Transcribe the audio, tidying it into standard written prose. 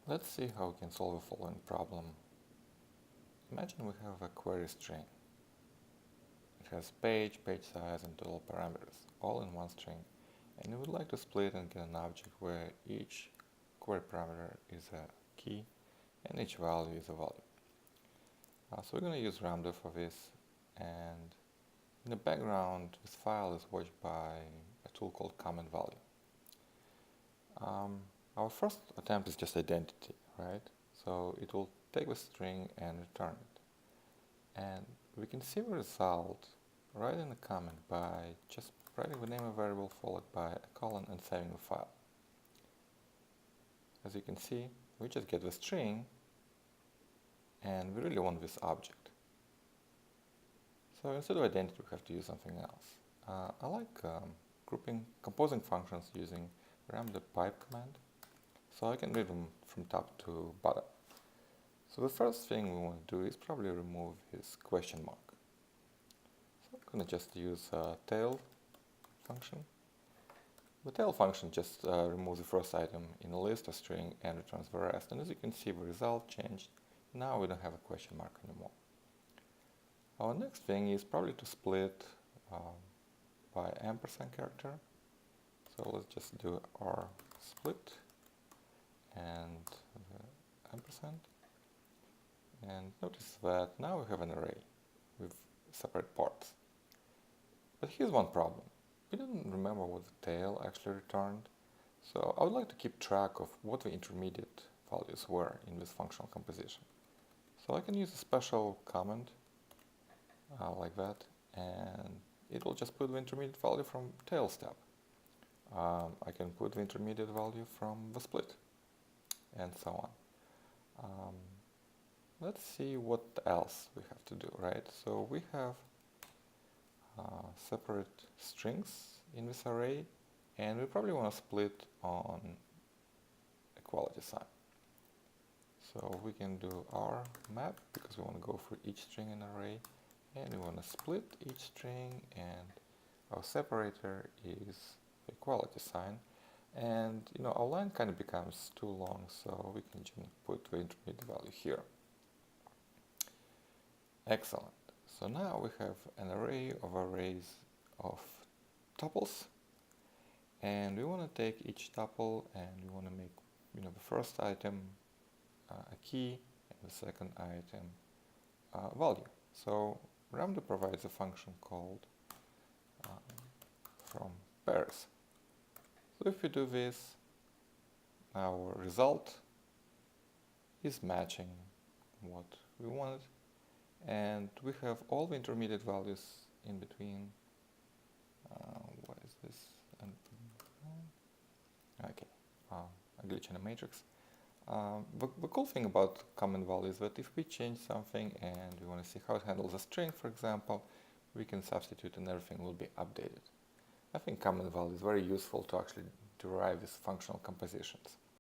Let's see how we can solve the following problem. Imagine we have a query string. It has page size, and total parameters, all in one string. And we would like to split and get an object where each query parameter is a key and each value is a value. So we're going to use Ramda for this, and in the background this file is watched by a tool called comment value. Our first attempt is just identity, right? So it will take the string and return it. And we can see the result right in the comment by just writing the name of a variable followed by a colon and saving the file. As you can see, we just get the string and we really want this object. So instead of identity, we have to use something else. I like composing functions using Ramda pipe command, so I can read them from top to bottom. So the first thing we want to do is probably remove this question mark. So I'm going to just use a tail function. The tail function just removes the first item in a list or string and returns the rest. And as you can see, the result changed. Now we don't have a question mark anymore. Our next thing is probably to split by ampersand character. So let's just do our split and ampersand. And notice that now we have an array with separate parts. But here's one problem. We didn't remember what the tail actually returned. So I would like to keep track of what the intermediate values were in this functional composition. So I can use a special comment like that, and it will just put the intermediate value from tail step. I can put the intermediate value from the split, and so on. Let's see what else we have to do, right? So we have separate strings in this array, and we probably want to split on equality sign. So we can do our map, because we want to go for each string in an array, and we want to split each string, and our separator is equality sign. And our line kind of becomes too long, so we can just put the intermediate value here. Excellent. So now we have an array of arrays of tuples, and we want to take each tuple and we want to make the first item a key and the second item value. So Ramda provides a function called from pairs. So if we do this, our result is matching what we wanted, and we have all the intermediate values in between. What is this? Okay, a glitch in a matrix. The cool thing about comment value is that if we change something and we want to see how it handles a string, for example, we can substitute and everything will be updated. I think comment value is very useful to actually derive these functional compositions.